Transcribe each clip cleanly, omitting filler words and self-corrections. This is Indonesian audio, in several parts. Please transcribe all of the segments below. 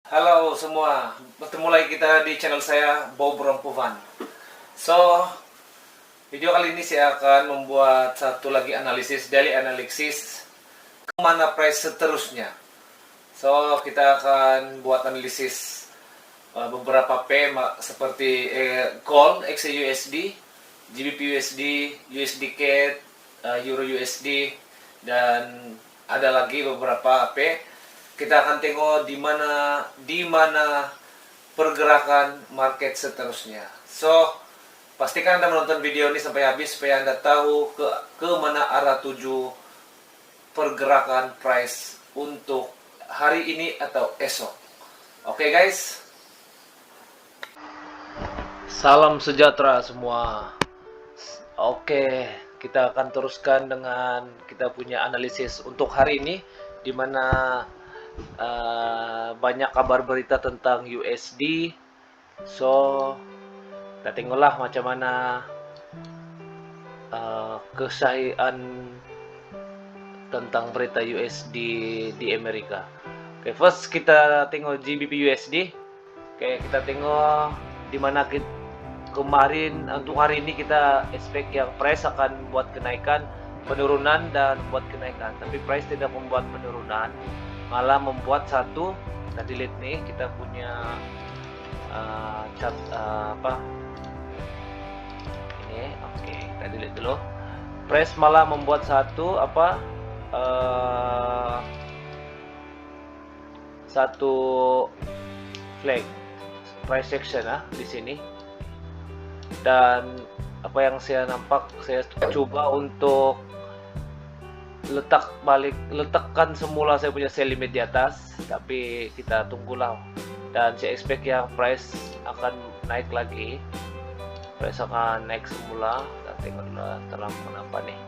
Halo semua, bertemu lagi kita di channel saya Bob Rompuvan. So, video kali ini saya akan membuat satu lagi analisis, daily analysis kemana price seterusnya. So, kita akan buat analisis beberapa P seperti Gold, XAUSD, GBP USD, USD CAD, Euro USD, dan ada lagi beberapa P. Kita akan tengok di mana pergerakan market seterusnya. So, pastikan Anda menonton video ini sampai habis supaya Anda tahu ke mana arah tuju pergerakan price untuk hari ini atau esok. Oke, guys. Salam sejahtera semua. Oke, kita akan teruskan dengan kita punya analisis untuk hari ini, di mana banyak kabar berita tentang USD. So, kita tengoklah macam mana kesahihan tentang berita USD di Amerika. Oke, first kita tengok GBP USD. Oke, kita tengok di mana kemarin untuk hari ini kita expect yang price akan buat kenaikan, penurunan dan buat kenaikan. Tapi price tidak membuat penurunan, malah membuat satu. Kita delete nih, kita punya chart ini. Oke, kita delete dulu. Price malah membuat satu satu flag price section di sini. Dan apa yang saya nampak, saya coba untuk letakkan semula saya punya sell limit di atas, tapi kita tunggulah. Dan saya expect yang price akan naik lagi, price akan naik semula. Kita tengok dulu terang kenapa nih,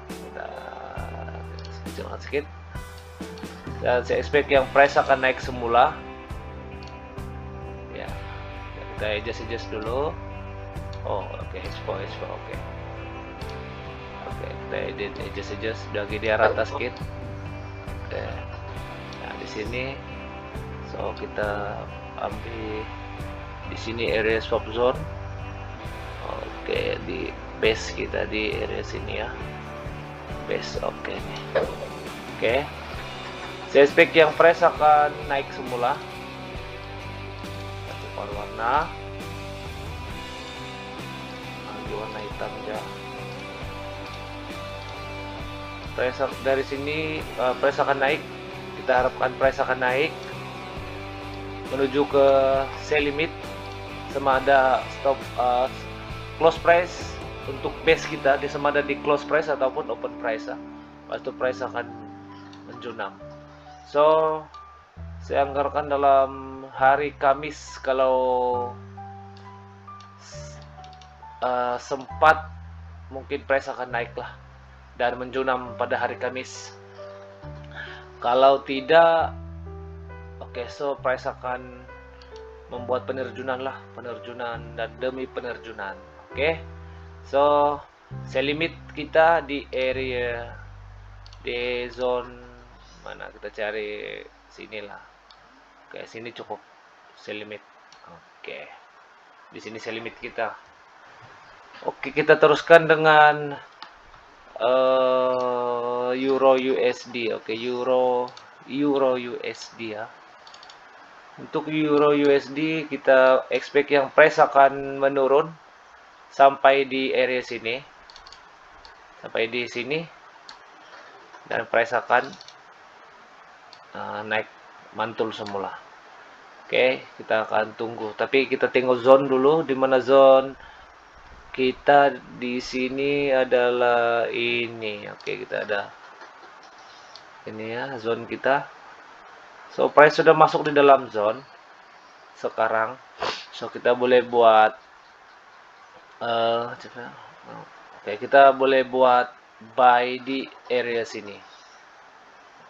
kita kecilkan sedikit. Dan saya expect yang price akan naik semula ya. Kita adjust dulu. Oh, oke, expo oke. Oke, kita edit adjust bagi dia rata sedikit. Oke. Nah, di sini so kita ambil di sini area swap zone. Oke, di base kita di area sini ya. Base oke nih. Oke. Saya expect yang price akan naik semula. Tukar warna. Warna hitam ya. Price dari sini price akan naik. Kita harapkan price akan naik menuju ke sell limit, sama ada stop close price untuk base kita di sama ada di close price ataupun open price Pas itu price akan menjunam. So, saya anggarkan dalam hari Kamis kalau sempat mungkin price akan naik lah dan menjunam pada hari Kamis. Kalau tidak, oke, so price akan membuat penerjunan dan demi penerjunan. Oke. So, sell limit kita di area di zone mana, kita cari sinilah. Oke, sini cukup sell limit. Oke. Di sini sell limit kita. Oke, kita teruskan dengan Euro USD. Oke, Euro USD ya. Untuk Euro USD kita expect yang price akan menurun sampai di area sini. Sampai di sini. Dan price akan naik mantul semula. Oke, kita akan tunggu. Tapi kita tengok zone dulu, di mana zone kita di sini adalah ini. Oke, kita ada ini ya, zone kita. So, price sudah masuk di dalam zone sekarang. So, kita boleh buat oke, kita boleh buat buy di area sini.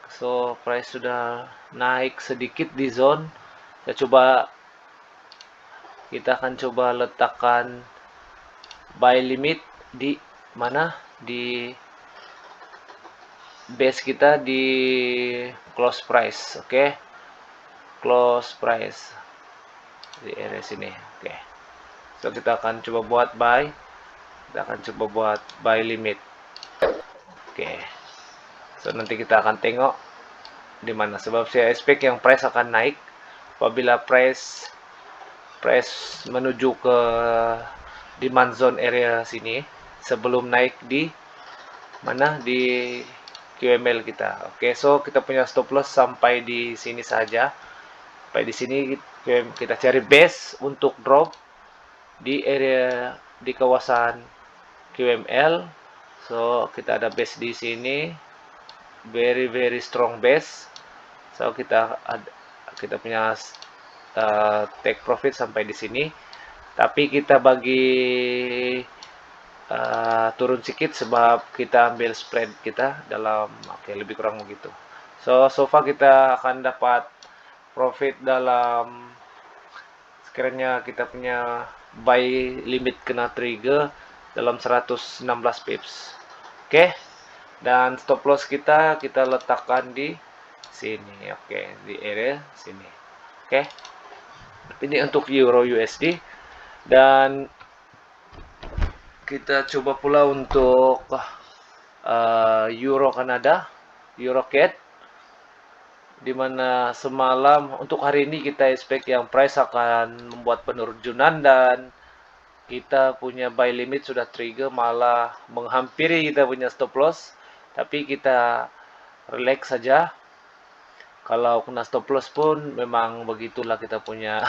So, price sudah naik sedikit di zone. Kita akan coba letakkan buy limit di mana, di base kita di close price. Oke. close price di area sini. Oke. So kita akan coba buat buy. Kita akan coba buat buy limit. Oke. So nanti kita akan tengok di mana, sebab saya expect yang price akan naik apabila price menuju ke demand zone area sini sebelum naik di mana, di QML kita. Oke, so kita punya stop loss sampai di sini saja. Sampai di sini kita cari base untuk drop di area di kawasan QML. So kita ada base di sini, very strong base. So kita punya take profit sampai di sini, tapi kita bagi turun sedikit sebab kita ambil spread kita dalam, oke, lebih kurang begitu. So far kita akan dapat profit dalam, sekiranya kita punya buy limit kena trigger dalam 116 pips. Oke. Dan stop loss kita letakkan di sini. Oke, di area sini. Oke. Ini untuk Euro USD, dan kita coba pula untuk Euro Kanada, Euro CAD, dimana semalam untuk hari ini kita expect yang price akan membuat penurunan dan kita punya buy limit sudah trigger, malah menghampiri kita punya stop loss, tapi kita relax saja. Kalau kena stop loss pun memang begitulah kita punya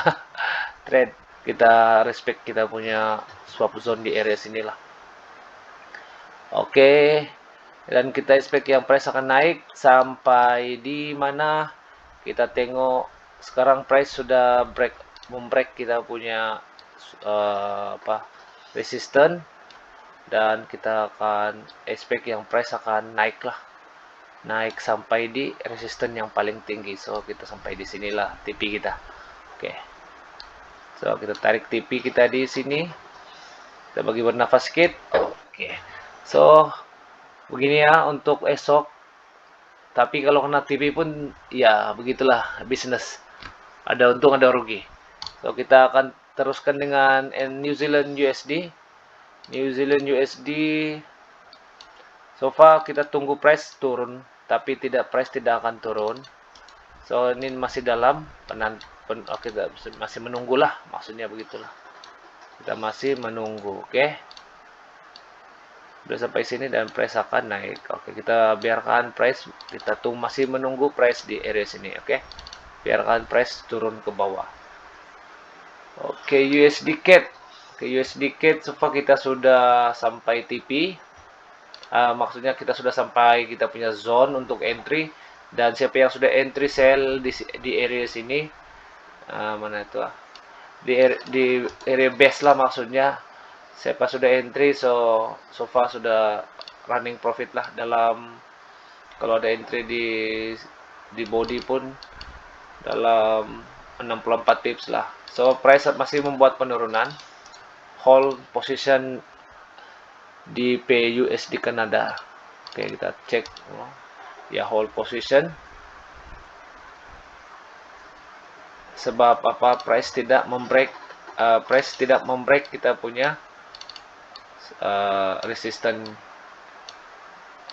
trade. Kita respect kita punya swap zone di area sinilah. Oke. Dan kita expect yang price akan naik sampai di mana? Kita tengok sekarang price sudah membreak kita punya resistance, dan kita akan expect yang price akan naik sampai di resistance yang paling tinggi. So kita sampai di sinilah TP kita. Oke. So kita tarik TP kita di sini. Kita bagi bernafas sedikit. Oke. So begini ya untuk esok. Tapi kalau kena TP pun ya begitulah bisnis. Ada untung ada rugi. So kita akan teruskan dengan New Zealand USD. New Zealand USD. So far kita tunggu price turun, tapi price tidak akan turun. So ini masih dalam kita masih menunggulah, maksudnya begitulah. Kita masih menunggu, oke. Sudah sampai sini dan price akan naik. Oke, kita biarkan price, kita masih menunggu price di area sini, oke. Biarkan price turun ke bawah. Oke, USD CAD. Oke, USD CAD so far kita sudah sampai TP. Maksudnya kita sudah sampai kita punya zone untuk entry, dan siapa yang sudah entry sell di area sini, mana itu di area base lah, maksudnya siapa sudah entry so far sudah running profit lah dalam, kalau ada entry di body pun dalam 64 pips lah. So price masih membuat penurunan, hold position di PUSD Kanada. Oke, kita cek ya, hold position. Sebab apa? Price tidak membreak kita punya resistance.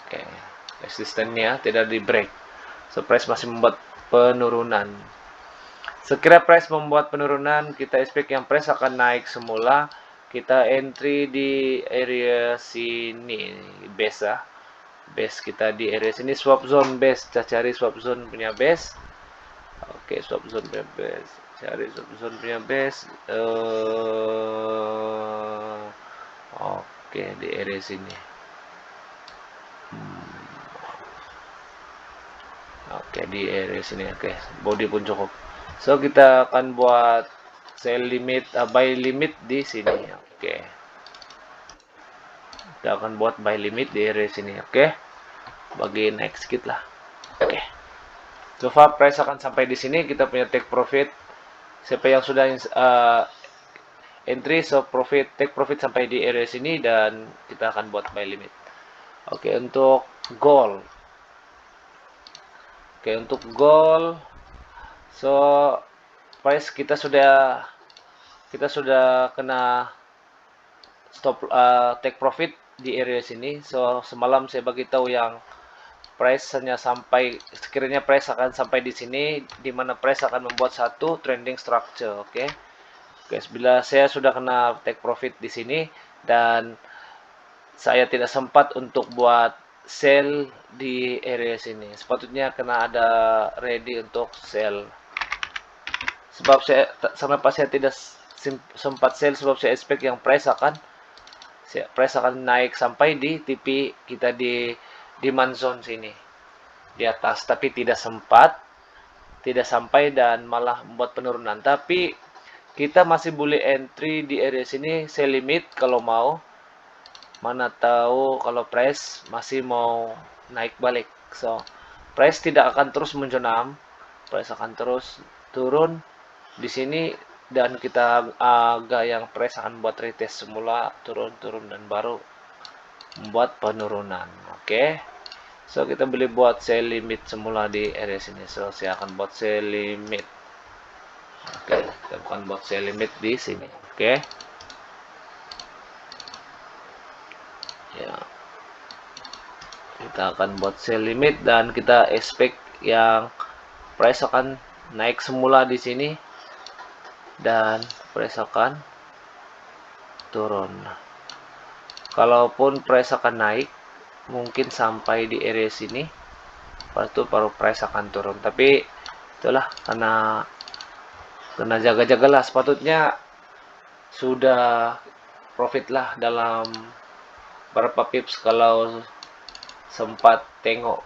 Oke, resistannya tidak di break. So price masih membuat penurunan. Sekira price membuat penurunan, kita expect yang price akan naik semula. Kita entry di area sini, base base kita di area sini, swap zone base. Kita cari swap zone punya base. Oke, swap zone punya base. Cari swap zone punya base. Oke, di area sini. Oke, di area sini. Oke, body pun cukup. So kita akan buat sell limit, buy limit di sini. Oke. Kita akan buat buy limit di area sini. Oke. Bagi next sedikit lah. Oke. So far price akan sampai di sini, kita punya take profit. Siapa yang sudah entry, so take profit sampai di area sini, dan kita akan buat buy limit. Oke, untuk gold. Oke, untuk gold So price kita sudah kena stop take profit di area sini. So semalam saya bagi tahu yang price hanya sampai, sekiranya price akan sampai di sini, di mana price akan membuat satu trending structure. Oke, guys, bila saya sudah kena take profit di sini dan saya tidak sempat untuk buat sell di area sini, sepatutnya kena ada ready untuk sell. Sebab kenapa saya tidak sempat sell, sebab saya expect yang price akan naik sampai di TP kita di demand zone sini di atas, tapi tidak sampai dan malah membuat penurunan. Tapi kita masih boleh entry di area sini, sell limit kalau mau, mana tahu kalau price masih mau naik balik. So price tidak akan terus menjonam, price akan terus turun di sini, dan kita agak yang price akan buat retest semula, turun dan baru membuat penurunan. Oke, so kita boleh buat sell limit semula di area sini. So saya akan buat sell limit. Oke, kita bukan buat sell limit di sini. Oke, ya, kita akan buat sell limit dan kita expect yang price akan naik semula di sini dan price akan turun. Kalaupun price akan naik, mungkin sampai di area sini, lepas itu baru price akan turun. Tapi itulah, karena jaga-jagalah, sepatutnya sudah profit lah dalam berapa pips kalau sempat tengok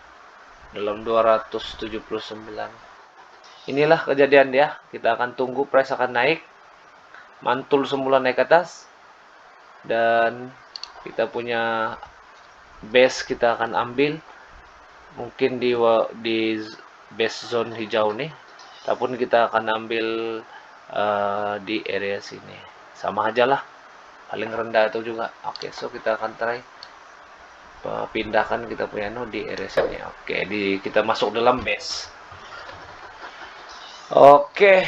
dalam 279. Inilah kejadian dia. Kita akan tunggu price akan naik, mantul semula naik ke atas, dan kita punya base kita akan ambil mungkin di base zone hijau nih, ataupun kita akan ambil di area sini, sama aja lah, paling rendah itu juga. Oke, so kita akan try pindahkan kita punya di area sini. Oke, kita masuk dalam base. Oke,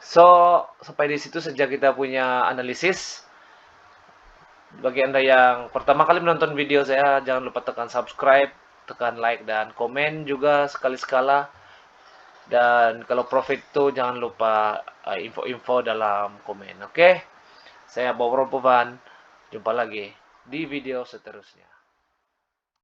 so sampai di situ saja kita punya analisis. Bagi Anda yang pertama kali menonton video saya, jangan lupa tekan subscribe, tekan like, dan komen juga sekali-sekala. Dan kalau profit itu jangan lupa info-info dalam komen. Oke, saya Bob Rompovan. Jumpa lagi di video seterusnya.